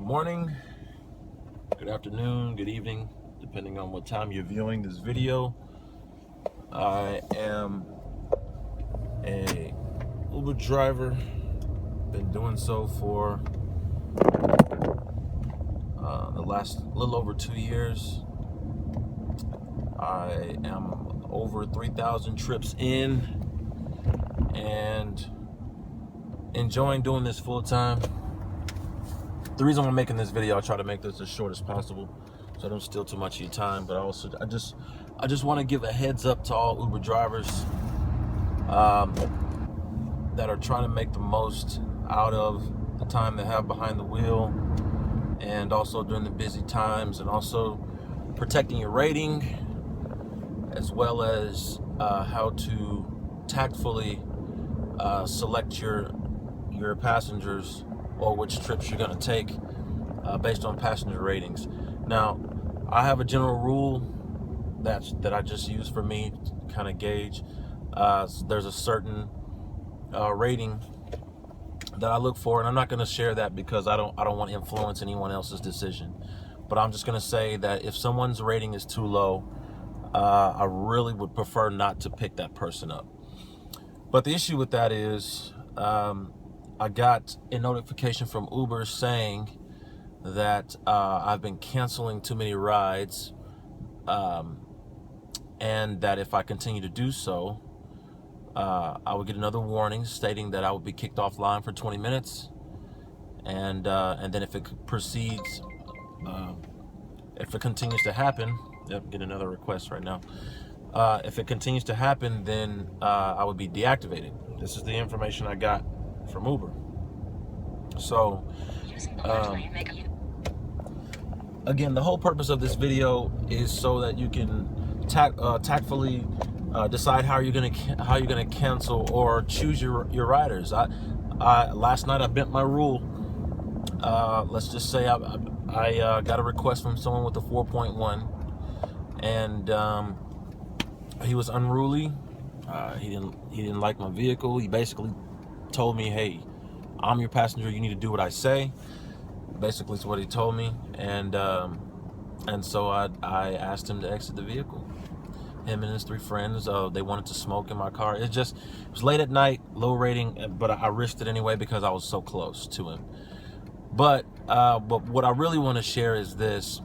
morning, good afternoon, good evening, depending on what time you're viewing this video. I am a Uber driver, been doing so for the last little over 2 years. I am over 3,000 trips in and enjoying doing this full time. The reason I'm making this video, I try to make this as short as possible so I don't steal too much of your time, but also I just want to give a heads up to all Uber drivers that are trying to make the most out of the time they have behind the wheel, and also during the busy times, and also protecting your rating, as well as how to tactfully select your passengers or which trips you're going to take based on passenger ratings. Now, I have a general rule that I just use for me to kind of gauge. There's a certain rating that I look for, and I'm not going to share that because I don't want to influence anyone else's decision. But I'm just going to say that if someone's rating is too low, I really would prefer not to pick that person up. But the issue with that is I got a notification from Uber saying that I've been canceling too many rides, and that if I continue to do so, I would get another warning stating that I would be kicked offline for 20 minutes, and then if it proceeds, if it continues to happen, get another request right now. If it continues to happen, then I would be deactivated. This is the information I got from Uber. So, again, the whole purpose of this video is so that you can tactfully decide how you're gonna cancel or choose your riders. I last night I bent my rule. Let's just say I got a request from someone with a 4.1, and he was unruly. He didn't like my vehicle. He basically told me, "Hey, I'm your passenger. You need to do what I say." Basically, is what he told me, and so I asked him to exit the vehicle. Him and his 3 friends, they wanted to smoke in my car. It was late at night, low rating, but I risked it anyway because I was so close to him. But what I really want to share is this.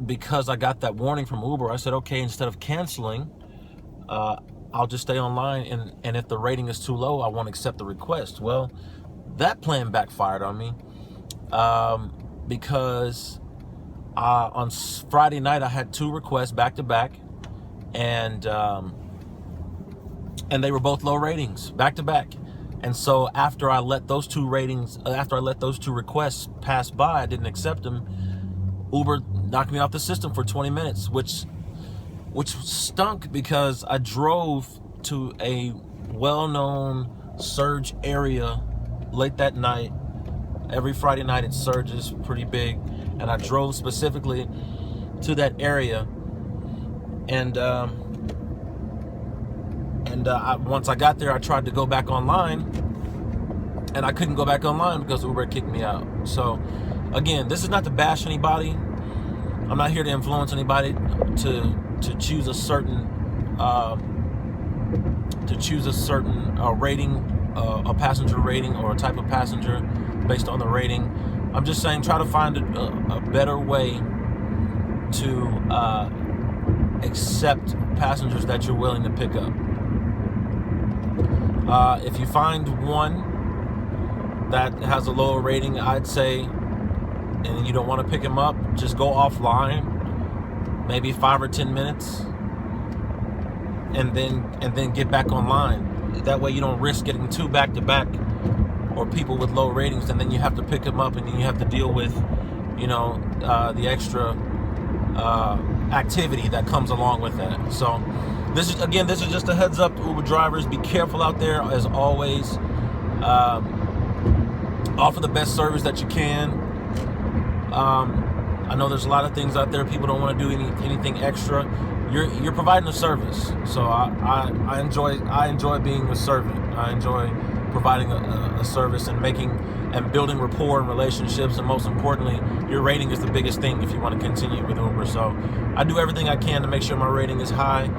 Because I got that warning from Uber, I said, okay, instead of canceling, I'll just stay online, and if the rating is too low, I won't accept the request. Well, that plan backfired on me, because on Friday night I had 2 requests back to back, and they were both low ratings back to back. And so after I let those 2 requests pass by, I didn't accept them. Uber knocked me off the system for 20 minutes, which stunk because I drove to a well-known surge area late that night. Every Friday night it surges pretty big, and I drove specifically to that area. And once I got there, I tried to go back online, and I couldn't go back online because Uber kicked me out. So again, this is not to bash anybody. I'm not here to influence anybody to choose a certain rating, a passenger rating, or a type of passenger based on the rating. I'm just saying, try to find a better way to accept passengers that you're willing to pick up. If you find one that has a lower rating, I'd say, and you don't want to pick him up, just go offline, maybe 5 or 10 minutes, and then get back online. That way you don't risk getting 2 back to back, or people with low ratings, and then you have to pick them up, and then you have to deal with, the extra activity that comes along with that. So this is just a heads up to Uber drivers. Be careful out there, as always. Offer the best service that you can. I know there's a lot of things out there. People don't want to do anything extra. You're providing a service, so I enjoy being a servant. I enjoy providing a service and building rapport and relationships. And most importantly, your rating is the biggest thing if you want to continue with Uber. So I do everything I can to make sure my rating is high.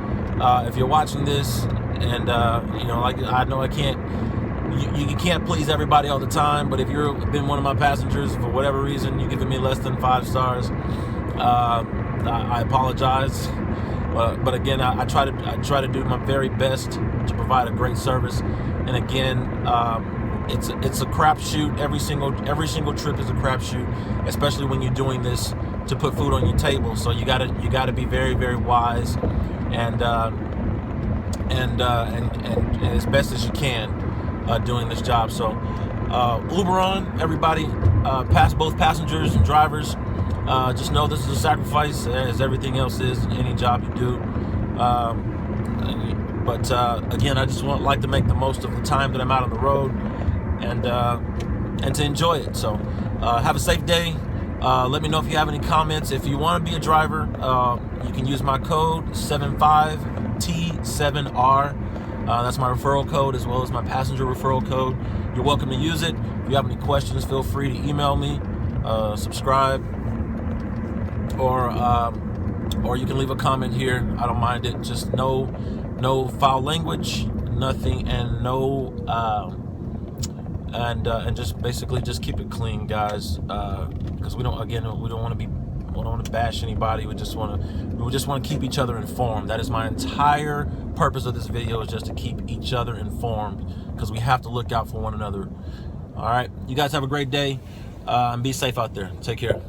If you're watching this, and like I know I can't, you can't please everybody all the time, but if you've been one of my passengers for whatever reason, you're giving me less than 5 stars, I apologize. But again, I try to do my very best to provide a great service. And again, it's a crapshoot. Every single trip is a crapshoot, especially when you're doing this to put food on your table. So you gotta be very, very wise and as best as you can doing this job. So Uber on, everybody, both passengers and drivers. Just know this is a sacrifice, as everything else is in any job you do. But again, I just like to make the most of the time that I'm out on the road, and to enjoy it. So have a safe day. Let me know if you have any comments. If you want to be a driver, you can use my code 75T7R. That's my referral code, as well as my passenger referral code. You're welcome to use it. If you have any questions, feel free to email me, subscribe, or you can leave a comment here. I don't mind it. Just no foul language, nothing, and and just basically just keep it clean, guys. Because we don't want to bash anybody. We just want to keep each other informed. That is my entire purpose of this video, is just to keep each other informed, because we have to look out for one another. All right, you guys have a great day, and be safe out there. Take care.